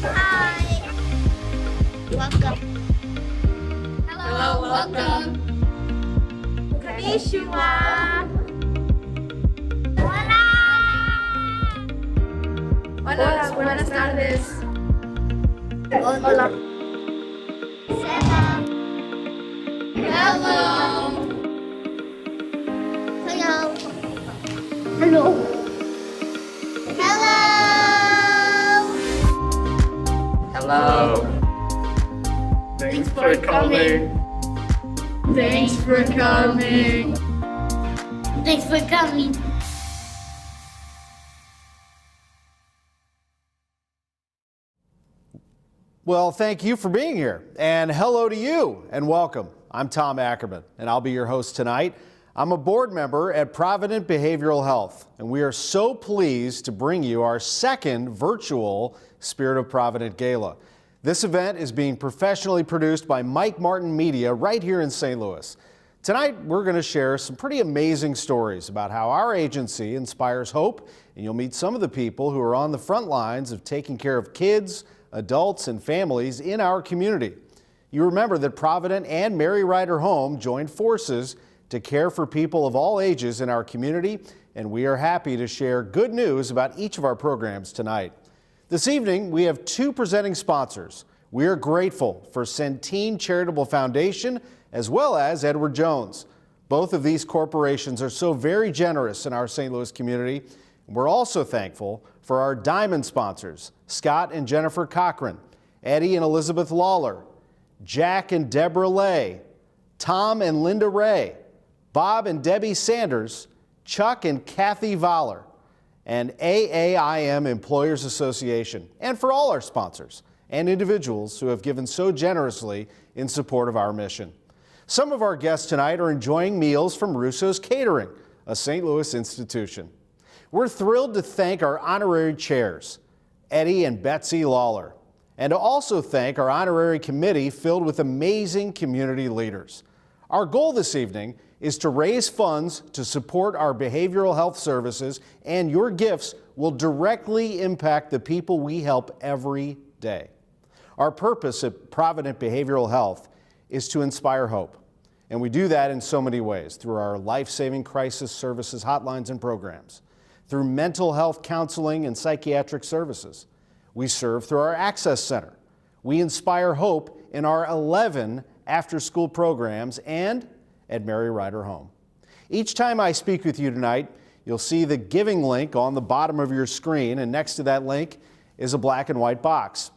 Hi. Welcome. Hello, welcome. Konnichiwa. Hola. Hola, buenas tardes. Hola. Seba. Hello. Hello. Hello. Hello. Hello. Thanks for coming. Thanks for coming. Thanks for coming. Well, thank you for being here, and hello to you, and welcome. I'm Tom Ackerman, and I'll be your host tonight. I'm a board member at Provident Behavioral Health, and we are so pleased to bring you our second virtual Spirit of Provident Gala. This event is being professionally produced by Mike Martin Media right here in St. Louis. Tonight, we're going to share some pretty amazing stories about how our agency inspires hope, and you'll meet some of the people who are on the front lines of taking care of kids, adults, and families in our community. You remember that Provident and Mary Ryder Home joined forces to care for people of all ages in our community, and we are happy to share good news about each of our programs tonight. This evening, we have two presenting sponsors. We are grateful for Centene Charitable Foundation as well as Edward Jones. Both of these corporations are so very generous in our St. Louis community. We're also thankful for our diamond sponsors, Scott and Jennifer Cochran, Eddie and Elizabeth Lawler, Jack and Deborah Lay, Tom and Linda Ray, Bob and Debbie Sanders, Chuck and Kathy Voller, and AAIM Employers Association, and for all our sponsors and individuals who have given so generously in support of our mission. Some of our guests tonight are enjoying meals from Russo's Catering, a St. Louis institution. We're thrilled to thank our honorary chairs, Eddie and Betsy Lawler, and to also thank our honorary committee filled with amazing community leaders. Our goal this evening is to raise funds to support our behavioral health services, and your gifts will directly impact the people we help every day. Our purpose at Provident Behavioral Health is to inspire hope, and we do that in so many ways, through our life-saving crisis services hotlines and programs, through mental health counseling and psychiatric services. We serve through our Access Center. We inspire hope in our 11 after-school programs and at Mary Ryder Home. Each time I speak with you tonight, you'll see the giving link on the bottom of your screen, and next to that link is a black and white box.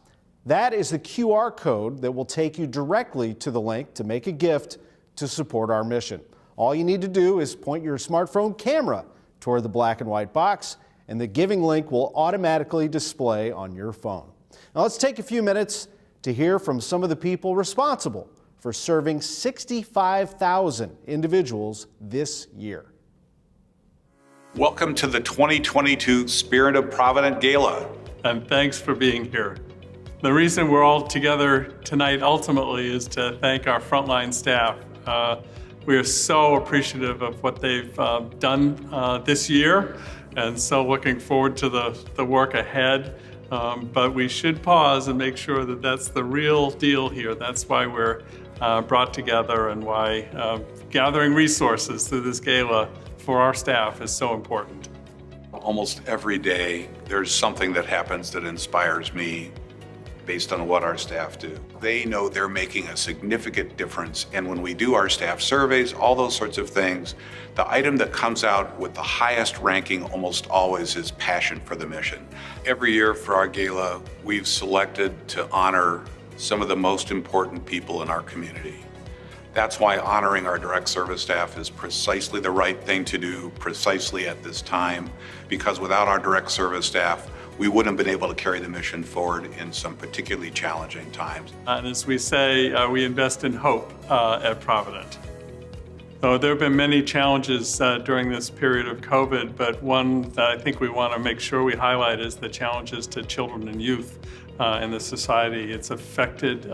That is the QR code that will take you directly to the link to make a gift to support our mission. All you need to do is point your smartphone camera toward the black and white box, and the giving link will automatically display on your phone. Now let's take a few minutes to hear from some of the people responsible for serving 65,000 individuals this year. Welcome to the 2022 Spirit of Provident Gala. And thanks for being here. The reason we're all together tonight ultimately is to thank our frontline staff. We are so appreciative of what they've done this year, and so looking forward to the work ahead. But we should pause and make sure that that's the real deal here. That's why we're brought together and why gathering resources through this gala for our staff is so important. Almost every day, there's something that happens that inspires me based on what our staff do. They know they're making a significant difference, and when we do our staff surveys, all those sorts of things, the item that comes out with the highest ranking almost always is passion for the mission. Every year for our gala, we've selected to honor some of the most important people in our community. That's why honoring our direct service staff is precisely the right thing to do, precisely at this time, because without our direct service staff, we wouldn't have been able to carry the mission forward in some particularly challenging times. And as we say, we invest in hope at Provident. So there have been many challenges during this period of COVID, but one that I think we want to make sure we highlight is the challenges to children and youth in the society. It's affected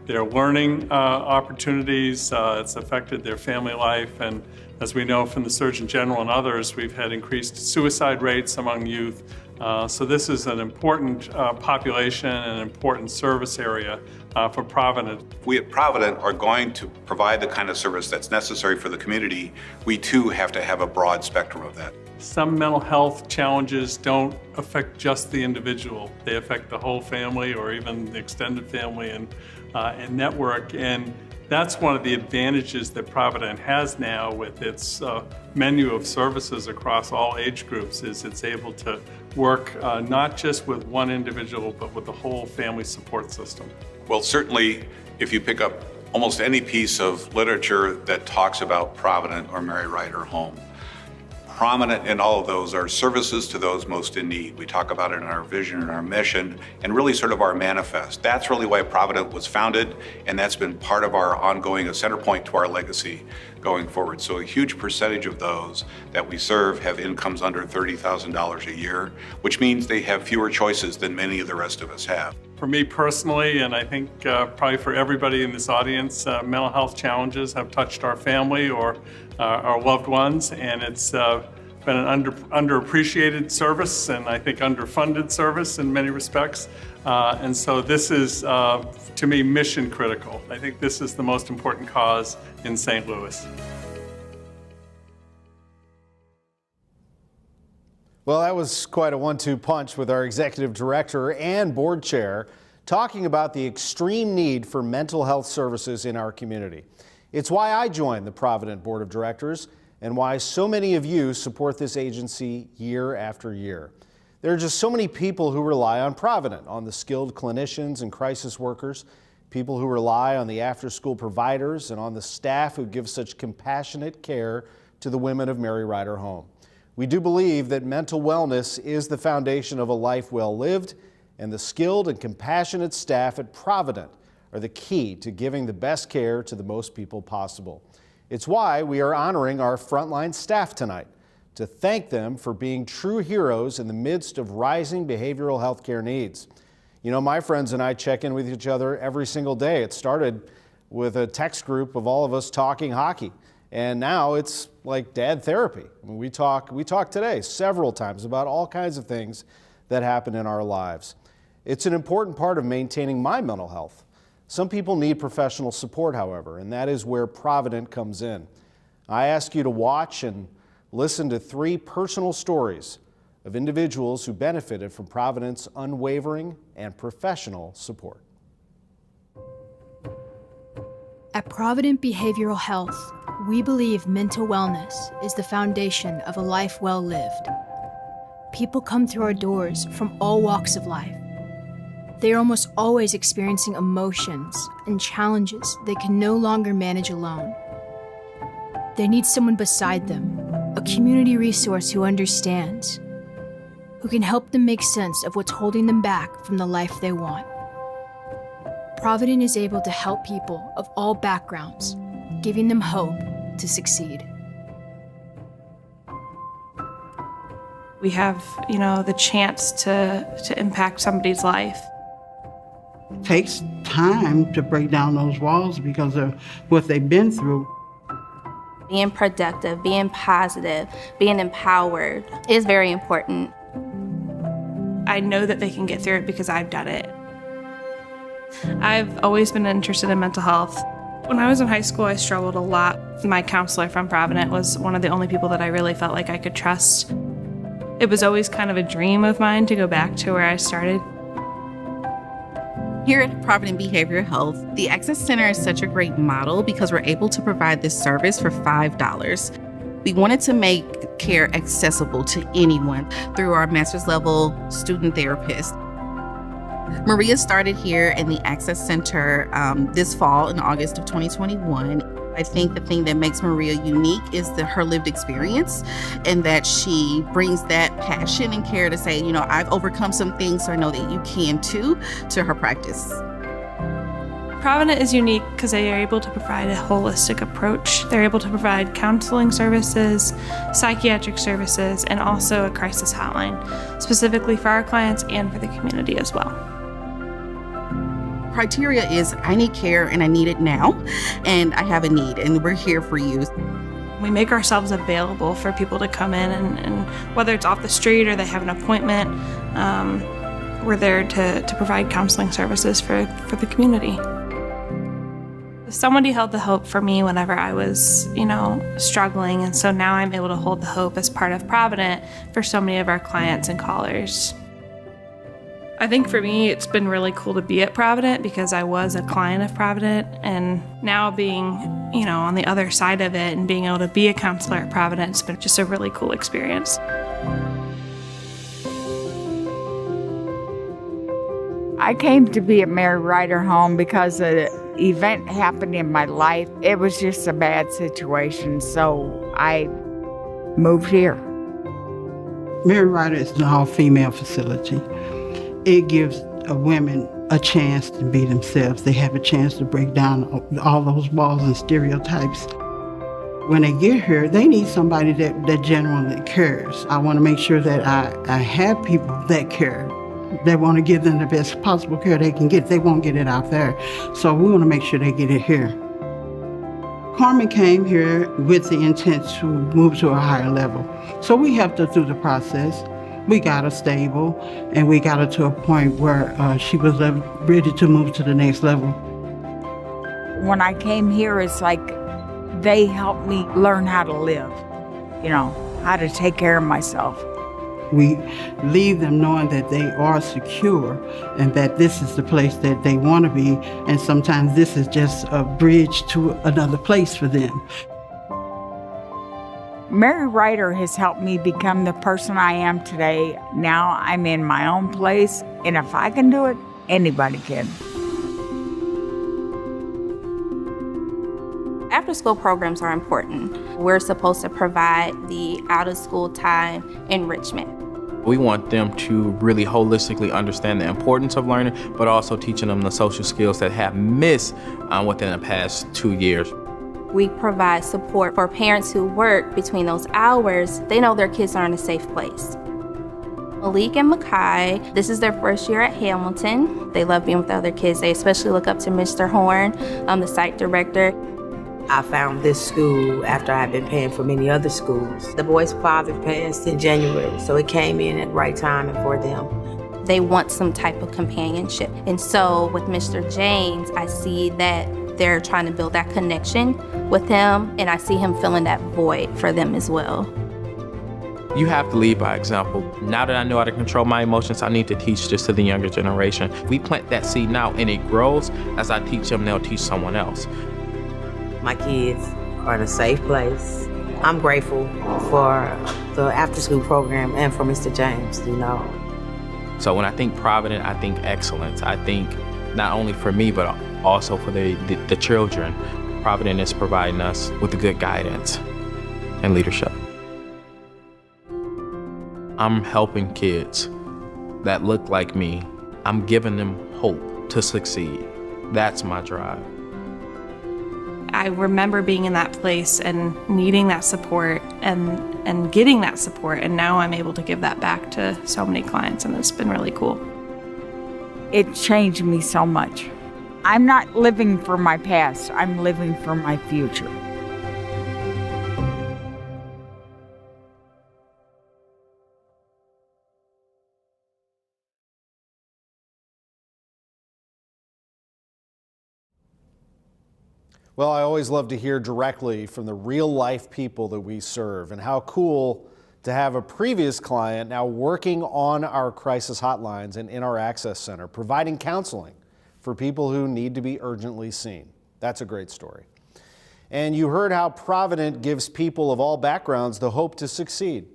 their learning opportunities, it's affected their family life, and as we know from the Surgeon General and others, we've had increased suicide rates among youth. So this is an important population and an important service area for Provident. We at Provident are going to provide the kind of service that's necessary for the community. We too have to have a broad spectrum of that. Some mental health challenges don't affect just the individual. They affect the whole family or even the extended family and network. And that's one of the advantages that Provident has now with its menu of services across all age groups is it's able to work not just with one individual, but with the whole family support system. Well, certainly, if you pick up almost any piece of literature that talks about Provident or Mary Ryder Home, prominent in all of those are services to those most in need. We talk about it in our vision and our mission and really sort of our manifest. That's really why Provident was founded, and that's been part of our ongoing, a center point to our legacy going forward. So a huge percentage of those that we serve have incomes under $30,000 a year, which means they have fewer choices than many of the rest of us have. For me personally, and I think probably for everybody in this audience, mental health challenges have touched our family or our loved ones, and it's been an underappreciated service and I think underfunded service in many respects. And so this is, to me, mission critical. I think this is the most important cause in St. Louis. Well, that was quite a 1-2 punch with our executive director and board chair talking about the extreme need for mental health services in our community. It's why I joined the Provident Board of Directors and why so many of you support this agency year after year. There are just so many people who rely on Provident, on the skilled clinicians and crisis workers, people who rely on the after-school providers and on the staff who give such compassionate care to the women of Mary Ryder Home. We do believe that mental wellness is the foundation of a life well lived, and the skilled and compassionate staff at Provident are the key to giving the best care to the most people possible. It's why we are honoring our frontline staff tonight to thank them for being true heroes in the midst of rising behavioral health care needs. You know, my friends and I check in with each other every single day. It started with a text group of all of us talking hockey, and now it's like dad therapy. I mean, we talk today several times about all kinds of things that happen in our lives. It's an important part of maintaining my mental health. Some people need professional support, however, and that is where Provident comes in. I ask you to watch and listen to 3 personal stories of individuals who benefited from Provident's unwavering and professional support. At Provident Behavioral Health, we believe mental wellness is the foundation of a life well lived. People come through our doors from all walks of life. They are almost always experiencing emotions and challenges they can no longer manage alone. They need someone beside them, a community resource who understands, who can help them make sense of what's holding them back from the life they want. Provident is able to help people of all backgrounds, giving them hope to succeed. We have, the chance to impact somebody's life. It takes time to break down those walls because of what they've been through. Being productive, being positive, being empowered is very important. I know that they can get through it because I've done it. I've always been interested in mental health. When I was in high school, I struggled a lot. My counselor from Provident was one of the only people that I really felt like I could trust. It was always kind of a dream of mine to go back to where I started. Here at Provident Behavioral Health, the Access Center is such a great model because we're able to provide this service for $5. We wanted to make care accessible to anyone through our master's level student therapist. Maria started here in the Access Center this fall in August of 2021. I think the thing that makes Maria unique is her lived experience and that she brings that passion and care to say, I've overcome some things, so I know that you can too, to her practice. Provident is unique because they are able to provide a holistic approach. They're able to provide counseling services, psychiatric services, and also a crisis hotline, specifically for our clients and for the community as well. Criteria is I need care and I need it now, and I have a need, and we're here for you. We make ourselves available for people to come in, and whether it's off the street or they have an appointment, we're there to provide counseling services for the community. Somebody held the hope for me whenever I was, struggling, and so now I'm able to hold the hope as part of Provident for so many of our clients and callers. I think for me, it's been really cool to be at Provident because I was a client of Provident, and now being, on the other side of it and being able to be a counselor at Provident, it's been just a really cool experience. I came to be at Mary Ryder Home because an event happened in my life. It was just a bad situation, so I moved here. Mary Ryder is an all-female facility. It gives women a chance to be themselves. They have a chance to break down all those walls and stereotypes. When they get here, they need somebody that genuinely cares. I want to make sure that I have people that care. They want to give them the best possible care they can get. They won't get it out there. So we want to make sure they get it here. Carmen came here with the intent to move to a higher level. So we helped her through the process. We got her stable, and we got her to a point where she was ready to move to the next level. When I came here, it's like they helped me learn how to live, how to take care of myself. We leave them knowing that they are secure and that this is the place that they want to be, and sometimes this is just a bridge to another place for them. Mary Ryder has helped me become the person I am today. Now I'm in my own place, and if I can do it, anybody can. After-school programs are important. We're supposed to provide the out-of-school time enrichment. We want them to really holistically understand the importance of learning, but also teaching them the social skills that have missed within the past 2 years. We provide support for parents who work between those hours. They know their kids are in a safe place. Malik and Makai, this is their first year at Hamilton. They love being with other kids. They especially look up to Mr. Horn, the site director. I found this school after I've been paying for many other schools. The boy's father passed in January, so it came in at the right time for them. They want some type of companionship. And so with Mr. James, I see that they're trying to build that connection with him, and I see him filling that void for them as well. You have to lead by example. Now that I know how to control my emotions, I need to teach this to the younger generation. We plant that seed now, and it grows. As I teach them, they'll teach someone else. My kids are in a safe place. I'm grateful for the after-school program and for Mr. James, So when I think Provident, I think excellence. I think not only for me, but also for the children. Provident is providing us with the good guidance and leadership. I'm helping kids that look like me. I'm giving them hope to succeed. That's my drive. I remember being in that place and needing that support and getting that support, and now I'm able to give that back to so many clients, and it's been really cool. It changed me so much. I'm not living for my past, I'm living for my future. Well, I always love to hear directly from the real life people that we serve, and how cool to have a previous client now working on our crisis hotlines and in our access center, providing counseling for people who need to be urgently seen. That's a great story. And you heard how Provident gives people of all backgrounds the hope to succeed.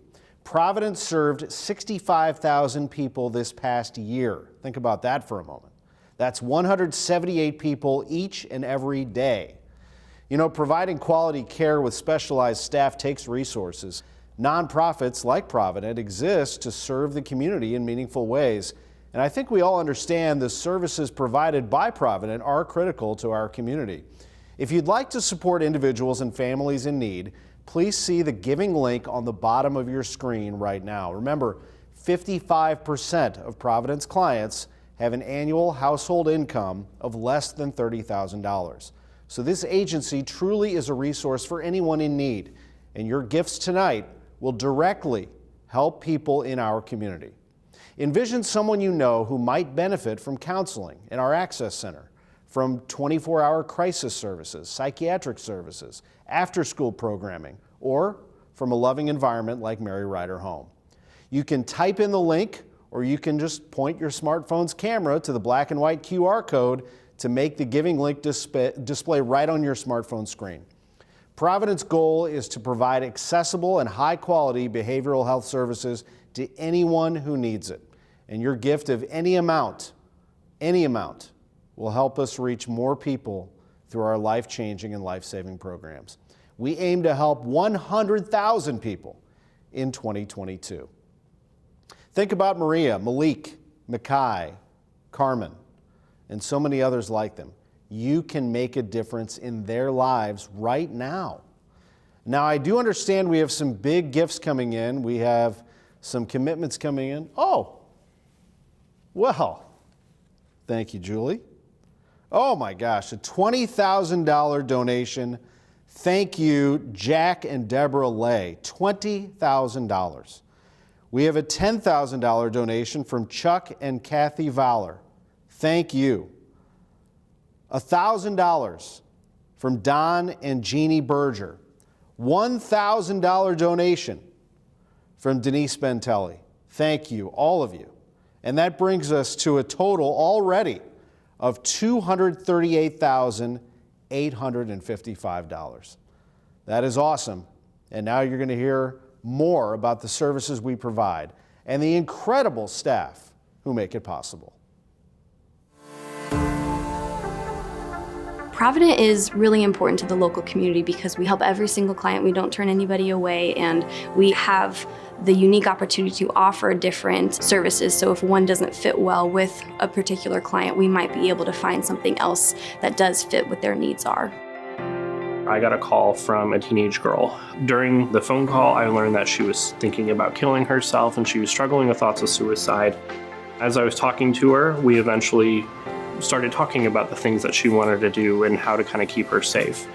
Provident served 65,000 people this past year. Think about that for a moment. That's 178 people each and every day. Providing quality care with specialized staff takes resources. Nonprofits like Provident exist to serve the community in meaningful ways, And I think we all understand the services provided by Provident are critical to our community. If you'd like to support individuals and families in need, please see the giving link on the bottom of your screen right now. Remember, 55% of Provident's clients have an annual household income of less than $30,000. So this agency truly is a resource for anyone in need, and your gifts tonight will directly help people in our community. Envision someone you know who might benefit from counseling in our Access Center, from 24-hour crisis services, psychiatric services, after-school programming, or from a loving environment like Mary Ryder Home. You can type in the link, or you can just point your smartphone's camera to the black and white QR code to make the giving link display right on your smartphone screen. Provident's goal is to provide accessible and high-quality behavioral health services to anyone who needs it. And your gift of any amount, will help us reach more people through our life-changing and life-saving programs. We aim to help 100,000 people in 2022. Think about Maria, Malik, Makai, Carmen, and so many others like them. You can make a difference in their lives right now. Now, I do understand we have some big gifts coming in. We have some commitments coming in. Oh, well, thank you, Julie. Oh my gosh, a $20,000 donation. Thank you, Jack and Deborah Lay, $20,000. We have a $10,000 donation from Chuck and Kathy Fowler. Thank you. $1,000 from Don and Jeannie Berger. $1,000 donation from Denise Bentelli. Thank you, all of you. And that brings us to a total already of $238,855. That is awesome. And now you're going to hear more about the services we provide and the incredible staff who make it possible. Provident is really important to the local community because we help every single client. We don't turn anybody away, and we have the unique opportunity to offer different services. So if one doesn't fit well with a particular client, we might be able to find something else that does fit what their needs are. I got a call from a teenage girl. During the phone call, I learned that she was thinking about killing herself and she was struggling with thoughts of suicide. As I was talking to her, we eventually started talking about the things that she wanted to do and how to kind of keep her safe.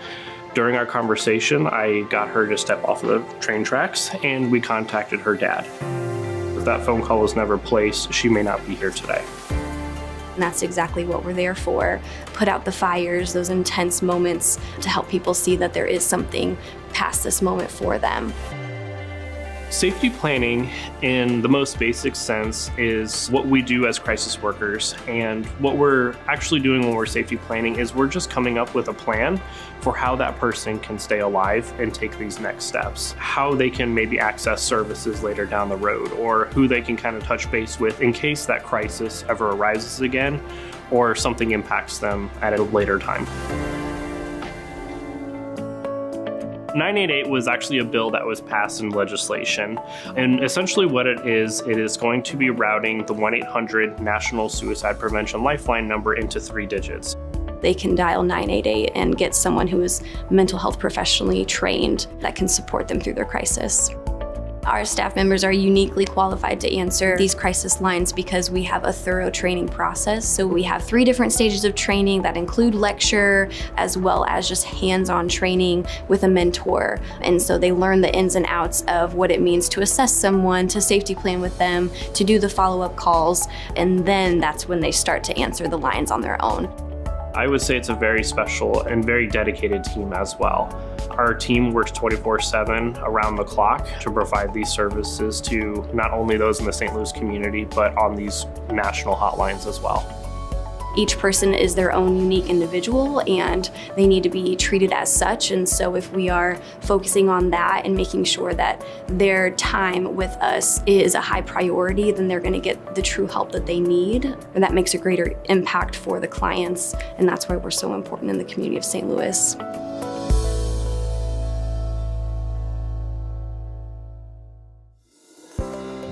During our conversation, I got her to step off of the train tracks and we contacted her dad. If that phone call was never placed, she may not be here today. And that's exactly what we're there for. Put out the fires, those intense moments, to help people see that there is something past this moment for them. Safety planning, in the most basic sense, is what we do as crisis workers. And what we're actually doing when we're safety planning is we're just coming up with a plan for how that person can stay alive and take these next steps. How they can maybe access services later down the road, or who they can kind of touch base with in case that crisis ever arises again, or something impacts them at a later time. 988 was actually a bill that was passed in legislation. And essentially what it is going to be routing the 1-800 National Suicide Prevention Lifeline number into 3 digits. They can dial 988 and get someone who is mental health professionally trained that can support them through their crisis. Our staff members are uniquely qualified to answer these crisis lines because we have a thorough training process. So we have 3 different stages of training that include lecture as well as just hands-on training with a mentor. And so they learn the ins and outs of what it means to assess someone, to safety plan with them, to do the follow-up calls, and then that's when they start to answer the lines on their own. I would say it's a very special and very dedicated team as well. Our team works 24/7 around the clock to provide these services to not only those in the St. Louis community, but on these national hotlines as well. Each person is their own unique individual and they need to be treated as such. And so if we are focusing on that and making sure that their time with us is a high priority, then they're going to get the true help that they need. And that makes a greater impact for the clients. And that's why we're so important in the community of St. Louis.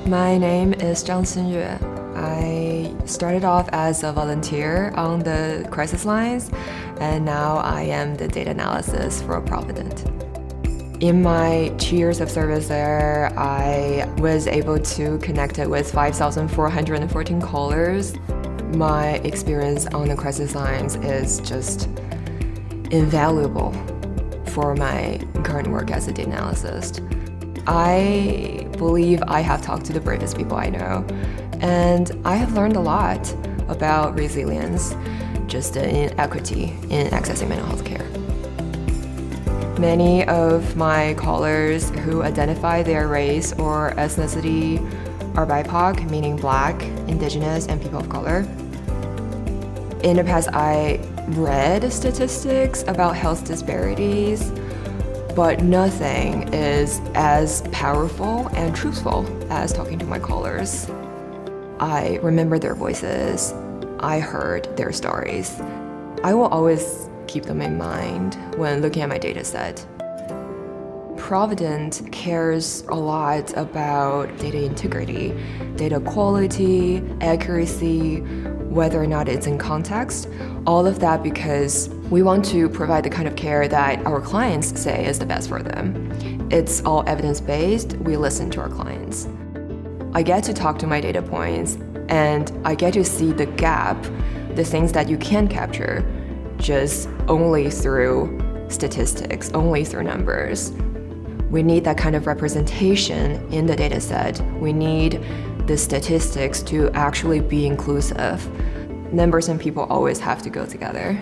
My name is Zhang Xinyue. I Started off as a volunteer on the crisis lines, and now I am the data analysis for Provident. In my 2 years of service there, I was able to connect with 5,414 callers. My experience on the crisis lines is just invaluable for my current work as a data analyst. I believe I have talked to the bravest people I know, and I have learned a lot about resilience, just in equity in accessing mental health care. Many of my callers who identify their race or ethnicity are BIPOC, meaning Black, Indigenous, and people of color. In the past, I read statistics about health disparities, but nothing is as powerful and truthful as talking to my callers. I remember their voices. I heard their stories. I will always keep them in mind when looking at my data set. Provident cares a lot about data integrity, data quality, accuracy, whether or not it's in context, all of that because we want to provide the kind of care that our clients say is the best for them. It's all evidence-based, we listen to our clients. I get to talk to my data points, and I get to see the gap, the things that you can capture, just only through statistics, only through numbers. We need that kind of representation in the data set. We need the statistics to actually be inclusive. Numbers and people always have to go together.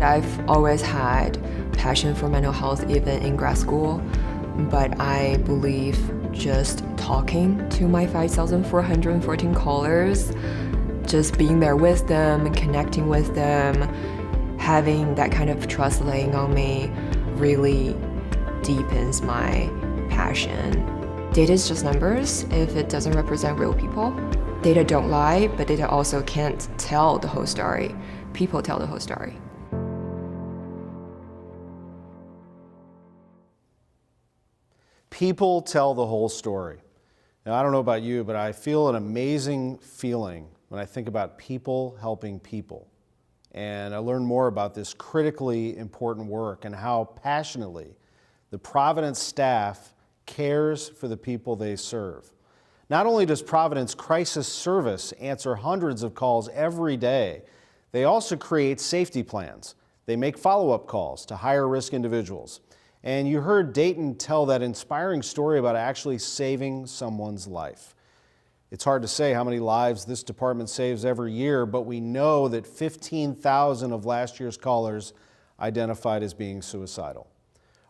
I've always had passion for mental health even in grad school, but I believe just talking to my 5,414 callers, just being there with them, connecting with them, having that kind of trust laying on me really deepens my passion. Data is just numbers if it doesn't represent real people. Data don't lie, but data also can't tell the whole story. People tell the whole story. People tell the whole story. Now, I don't know about you, but I feel an amazing feeling when I think about people helping people. And I learn more about this critically important work and how passionately the Providence staff cares for the people they serve. Not only does Providence Crisis Service answer hundreds of calls every day, they also create safety plans. They make follow-up calls to higher risk individuals. And you heard Dayton tell that inspiring story about actually saving someone's life. It's hard to say how many lives this department saves every year, but we know that 15,000 of last year's callers identified as being suicidal.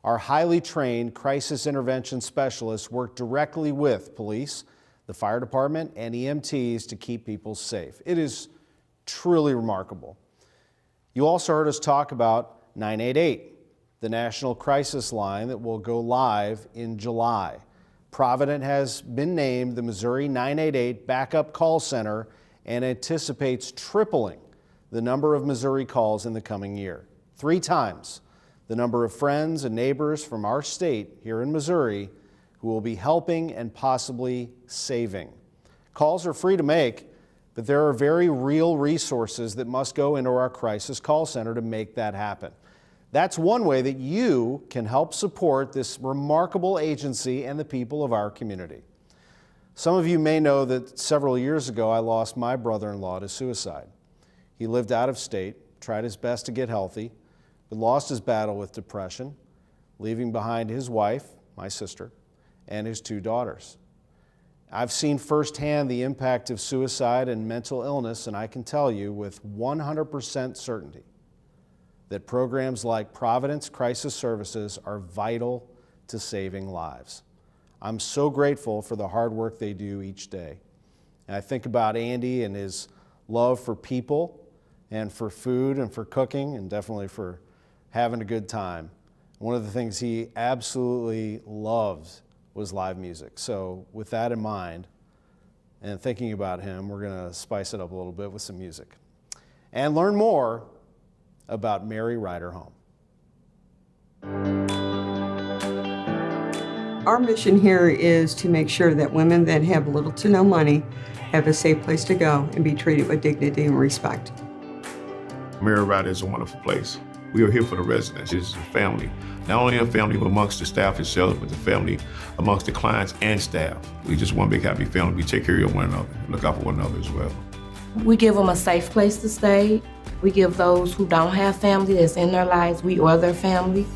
Our highly trained crisis intervention specialists work directly with police, the fire department, and EMTs to keep people safe. It is truly remarkable. You also heard us talk about 988, the national crisis line that will go live in July. Provident has been named the Missouri 988 Backup Call Center and anticipates tripling the number of Missouri calls in the coming year. 3 times the number of friends and neighbors from our state here in Missouri who will be helping and possibly saving. Calls are free to make, but there are very real resources that must go into our crisis call center to make that happen. That's one way that you can help support this remarkable agency and the people of our community. Some of you may know that several years ago I lost my brother-in-law to suicide. He lived out of state, tried his best to get healthy, but lost his battle with depression, leaving behind his wife, my sister, and his 2 daughters. I've seen firsthand the impact of suicide and mental illness, and I can tell you with 100% certainty that programs like Providence Crisis Services are vital to saving lives. I'm so grateful for the hard work they do each day. And I think about Andy and his love for people and for food and for cooking and definitely for having a good time. One of the things he absolutely loves was live music. So with that in mind and thinking about him, we're going to spice it up a little bit with some music and learn more about Mary Ryder Home. Our mission here is to make sure that women that have little to no money have a safe place to go and be treated with dignity and respect. Mary Rider is a wonderful place. We are here for the residents. It's a family. Not only a family amongst the staff itself, but the family amongst the clients and staff. We just one big happy family. We take care of one another, look out for one another as well. We give them a safe place to stay. We give those who don't have family that's in their lives, we are their family.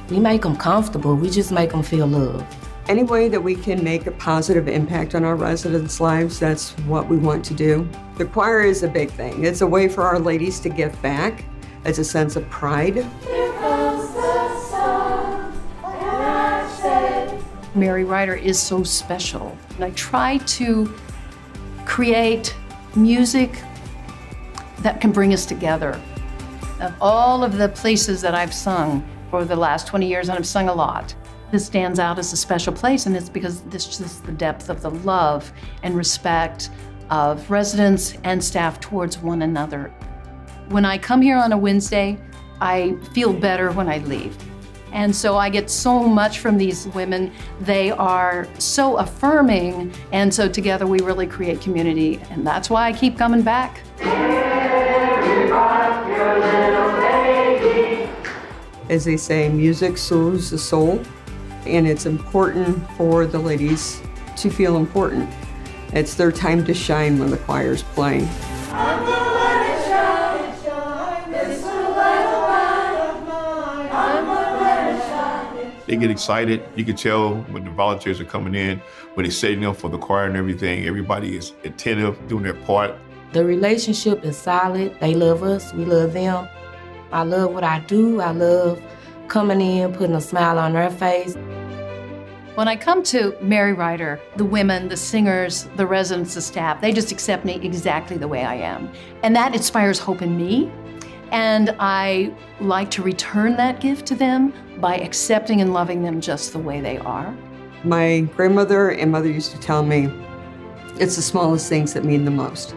We make them comfortable. We just make them feel loved. Any way that we can make a positive impact on our residents' lives, that's what we want to do. The choir is a big thing. It's a way for our ladies to give back. It's a sense of pride. Here comes the sun, and I say, Mary Rider is so special. And I try to create music that can bring us together. Of all of the places that I've sung for the last 20 years, and I've sung a lot, this stands out as a special place, and it's because this is the depth of the love and respect of residents and staff towards one another. When I come here on a Wednesday, I feel better when I leave. And so I get so much from these women. They are so affirming, and so together we really create community, and that's why I keep coming back. As they say, music soothes the soul, and it's important for the ladies to feel important. It's their time to shine when the choir's playing. I'm gonna let it shine. It's the light of mine. I'm gonna let it shine. They get excited. You can tell when the volunteers are coming in, when they're setting up for the choir and everything, everybody is attentive, doing their part. The relationship is solid. They love us, we love them. I love what I do. I love coming in, putting a smile on their face. When I come to Mary Rider, the women, the singers, the residents, the staff, they just accept me exactly the way I am. And that inspires hope in me. And I like to return that gift to them by accepting and loving them just the way they are. My grandmother and mother used to tell me, it's the smallest things that mean the most.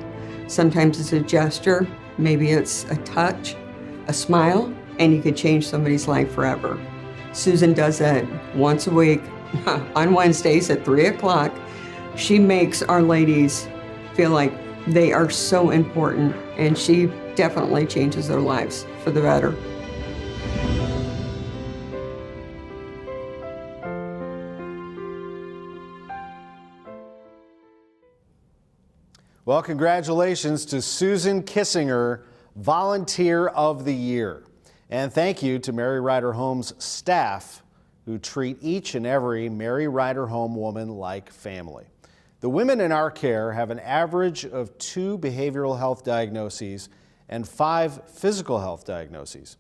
Sometimes it's a gesture, maybe it's a touch, a smile, and you could change somebody's life forever. Susan does that once a week on Wednesdays at 3 o'clock. She makes our ladies feel like they are so important, and she definitely changes their lives for the better. Well, congratulations to Susan Kissinger, Volunteer of the Year. And thank you to Mary Rider Home's staff who treat each and every Mary Rider Home woman like family. The women in our care have an average of 2 behavioral health diagnoses and 5 physical health diagnoses.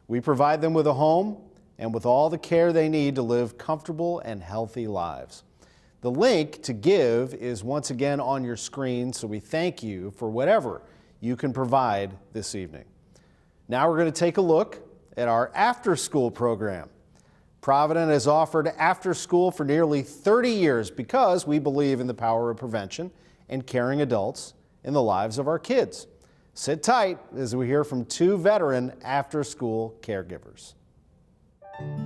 We provide them with a home and with all the care they need to live comfortable and healthy lives. The link to give is once again on your screen, so we thank you for whatever you can provide this evening. Now we're going to take a look at our after-school program. Provident has offered after school for nearly 30 years because we believe in the power of prevention and caring adults in the lives of our kids. Sit tight as we hear from 2 veteran after-school caregivers.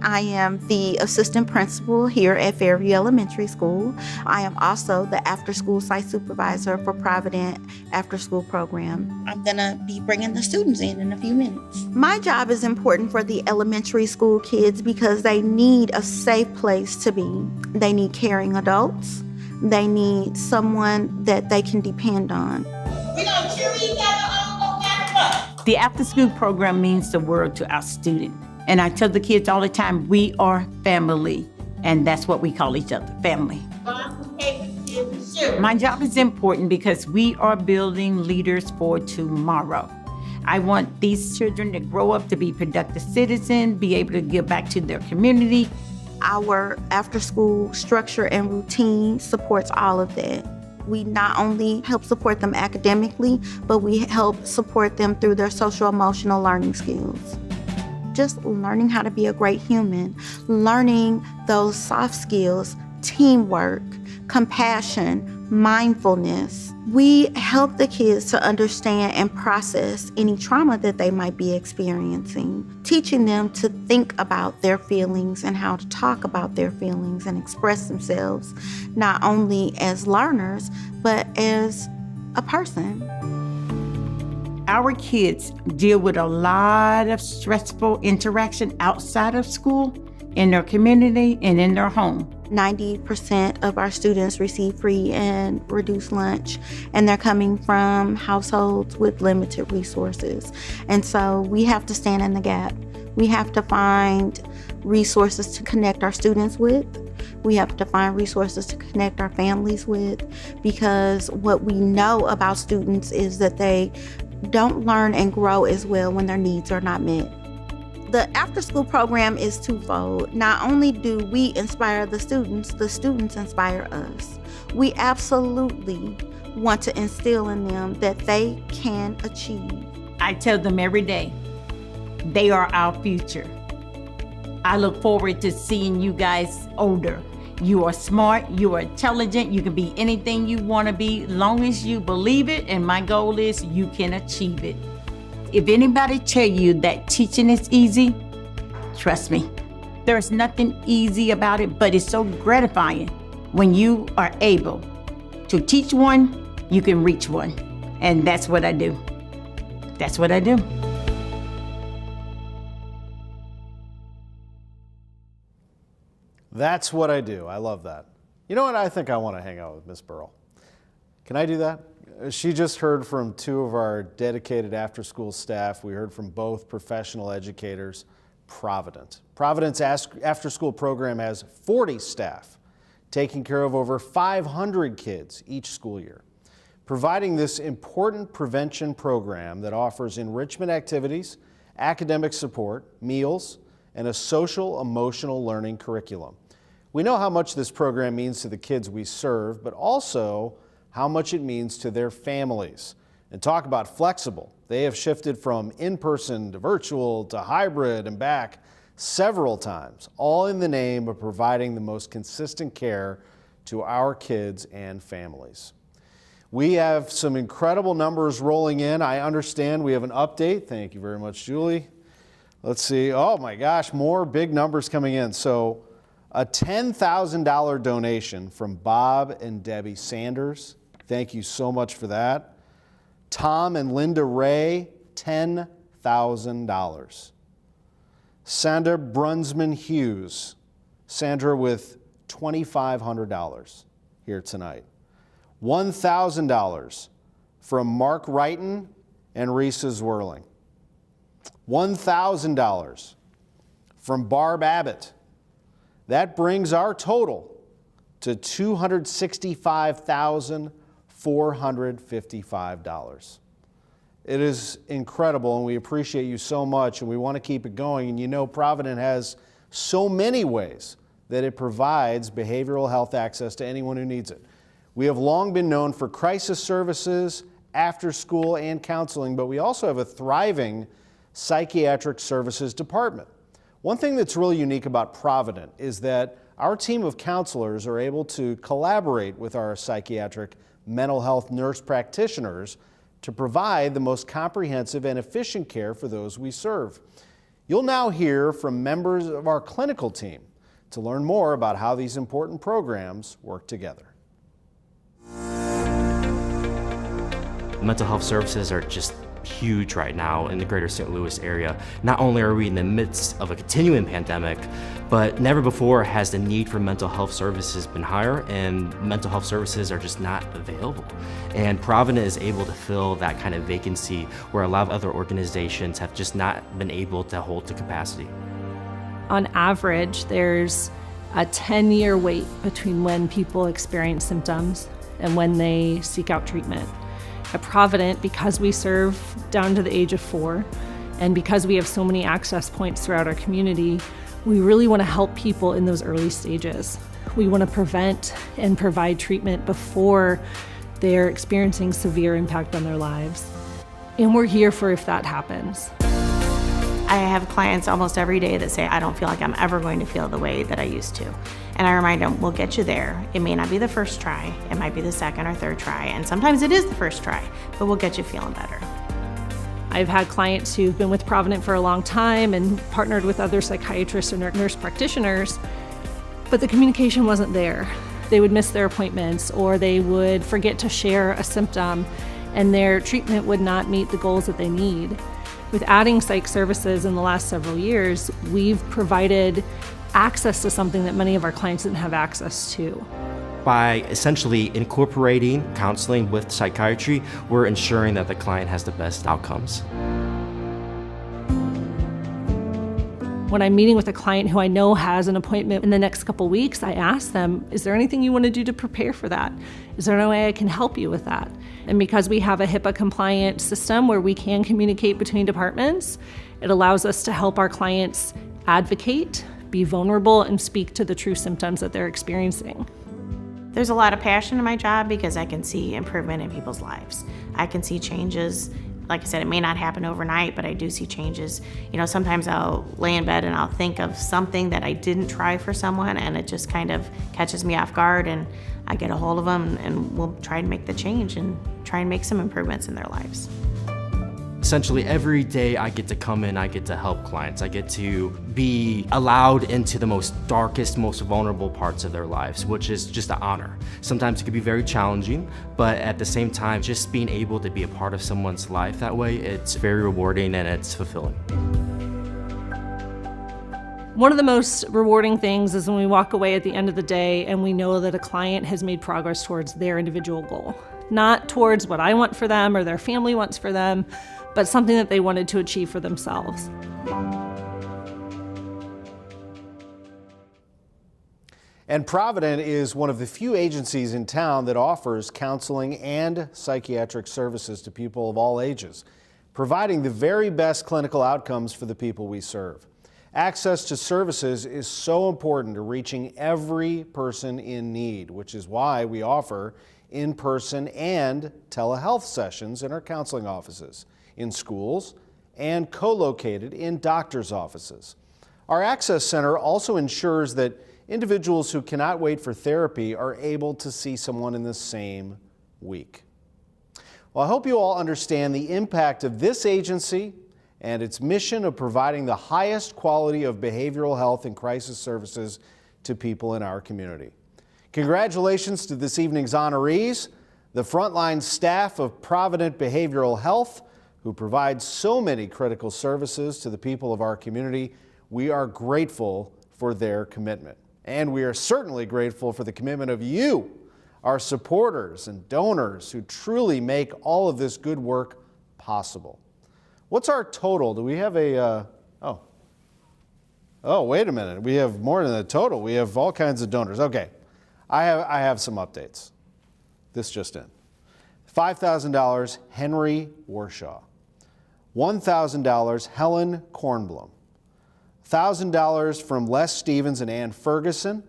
I am the assistant principal here at Fairview Elementary School. I am also the after-school site supervisor for Provident after-school program. I'm gonna be bringing the students in a few minutes. My job is important for the elementary school kids because they need a safe place to be. They need caring adults. They need someone that they can depend on. We're gonna cheer each other on, no matter what. The after-school program means the world to our students. And I tell the kids all the time, we are family. And that's what we call each other, family. My job is important because we are building leaders for tomorrow. I want these children to grow up to be productive citizens, be able to give back to their community. Our after-school structure and routine supports all of that. We not only help support them academically, but we help support them through their social-emotional learning skills. Just learning how to be a great human, learning those soft skills, teamwork, compassion, mindfulness. We help the kids to understand and process any trauma that they might be experiencing, teaching them to think about their feelings and how to talk about their feelings and express themselves, not only as learners, but as a person. Our kids deal with a lot of stressful interaction outside of school, in their community, and in their home. 90% of our students receive free and reduced lunch, and they're coming from households with limited resources. And so we have to stand in the gap. We have to find resources to connect our students with. We have to find resources to connect our families with, because what we know about students is that they don't learn and grow as well when their needs are not met. The after-school program is twofold. Not only do we inspire the students inspire us. We absolutely want to instill in them that they can achieve. I tell them every day, they are our future. I look forward to seeing you guys older. You are smart, you are intelligent, you can be anything you want to be, as long as you believe it, and my goal is you can achieve it. If anybody tell you that teaching is easy, trust me, there's nothing easy about it, but it's so gratifying when you are able to teach one, you can reach one. And that's what I do. That's what I do. That's what I do. I love that. You know what? I think I want to hang out with Miss Burrell. Can I do that? She just heard from two of our dedicated after-school staff. We heard from both professional educators. Provident. Provident's after-school program has 40 staff, taking care of over 500 kids each school year, providing this important prevention program that offers enrichment activities, academic support, meals, and a social-emotional learning curriculum. We know how much this program means to the kids we serve, but also how much it means to their families. And talk about flexible. They have shifted from in-person to virtual to hybrid and back several times, all in the name of providing the most consistent care to our kids and families. We have some incredible numbers rolling in. I understand we have an update. Thank you very much, Julie. Let's see. Oh my gosh, more big numbers coming in. So a $10,000 donation from Bob and Debbie Sanders. Thank you so much for that. Tom and Linda Ray, $10,000. Sandra Brunsman Hughes, Sandra with $2,500 here tonight. $1,000 from Mark Wrighton and Risa Zwirling. $1,000 from Barb Abbott. That brings our total to $265,455. It is incredible, and we appreciate you so much, and we want to keep it going. And you know, Provident has so many ways that it provides behavioral health access to anyone who needs it. We have long been known for crisis services, after school, and counseling, but we also have a thriving psychiatric services department. One thing that's really unique about Provident is that our team of counselors are able to collaborate with our psychiatric mental health nurse practitioners to provide the most comprehensive and efficient care for those we serve. You'll now hear from members of our clinical team to learn more about how these important programs work together. Mental health services are just huge right now in the greater St. Louis area. Not only are we in the midst of a continuing pandemic, but never before has the need for mental health services been higher, and mental health services are just not available. And Provident is able to fill that kind of vacancy where a lot of other organizations have just not been able to hold to capacity. On average, there's a 10-year wait between when people experience symptoms and when they seek out treatment. At Provident, because we serve down to the age of 4, and because we have so many access points throughout our community, we really want to help people in those early stages. We want to prevent and provide treatment before they're experiencing severe impact on their lives. And we're here for if that happens. I have clients almost every day that say, I don't feel like I'm ever going to feel the way that I used to. And I remind them, we'll get you there. It may not be the first try, it might be the second or third try, and sometimes it is the first try, but we'll get you feeling better. I've had clients who've been with Provident for a long time and partnered with other psychiatrists or nurse practitioners, but the communication wasn't there. They would miss their appointments, or they would forget to share a symptom, and their treatment would not meet the goals that they need. With adding psych services in the last several years, we've provided access to something that many of our clients didn't have access to. By essentially incorporating counseling with psychiatry, we're ensuring that the client has the best outcomes. When I'm meeting with a client who I know has an appointment in the next couple weeks, I ask them, is there anything you want to do to prepare for that? Is there no way I can help you with that? And because we have a HIPAA compliant system where we can communicate between departments, it allows us to help our clients advocate, be vulnerable, and speak to the true symptoms that they're experiencing. There's a lot of passion in my job because I can see improvement in people's lives. I can see changes. Like I said, it may not happen overnight, but I do see changes. You know, sometimes I'll lay in bed and I'll think of something that I didn't try for someone, and it just kind of catches me off guard, and I get a hold of them and we'll try and make the change and try and make some improvements in their lives. Essentially, every day I get to come in, I get to help clients. I get to be allowed into the most darkest, most vulnerable parts of their lives, which is just an honor. Sometimes it can be very challenging, but at the same time, just being able to be a part of someone's life that way, it's very rewarding and it's fulfilling. One of the most rewarding things is when we walk away at the end of the day and we know that a client has made progress towards their individual goal. Not towards what I want for them or their family wants for them, but something that they wanted to achieve for themselves. And Provident is one of the few agencies in town that offers counseling and psychiatric services to people of all ages, providing the very best clinical outcomes for the people we serve. Access to services is so important to reaching every person in need, which is why we offer in-person and telehealth sessions in our counseling offices, in schools, and co-located in doctors' offices. Our Access Center also ensures that individuals who cannot wait for therapy are able to see someone in the same week. Well, I hope you all understand the impact of this agency and its mission of providing the highest quality of behavioral health and crisis services to people in our community. Congratulations to this evening's honorees, the frontline staff of Provident Behavioral Health, who provide so many critical services to the people of our community. We are grateful for their commitment. And we are certainly grateful for the commitment of you, our supporters and donors who truly make all of this good work possible. What's our total? Do we have a, oh, wait a minute. We have more than a total. We have all kinds of donors. Okay, I have some updates. This just in. $5,000, Henry Warshaw. $1,000, Helen Kornblum. $1,000 from Les Stevens and Ann Ferguson.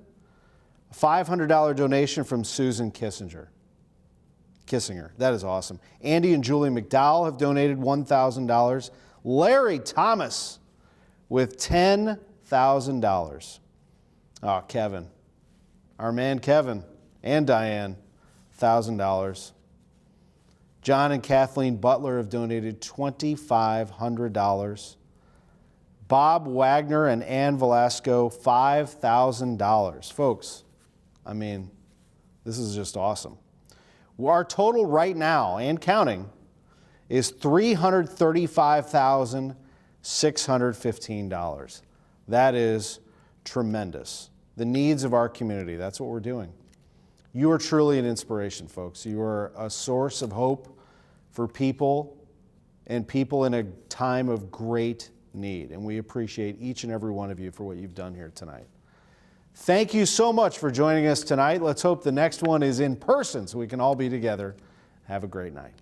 A $500 donation from Susan Kissinger. That is awesome. Andy and Julie McDowell have donated $1,000. Larry Thomas with $10,000. Oh, Kevin. Our man Kevin and Diane, $1,000. John and Kathleen Butler have donated $2,500. Bob Wagner and Ann Velasco, $5,000. Folks, I mean, this is just awesome. Our total right now, and counting, is $335,615. That is tremendous. The needs of our community, that's what we're doing. You are truly an inspiration, folks. You are a source of hope for people and people in a time of great need. And we appreciate each and every one of you for what you've done here tonight. Thank you so much for joining us tonight. Let's hope the next one is in person so we can all be together. Have a great night.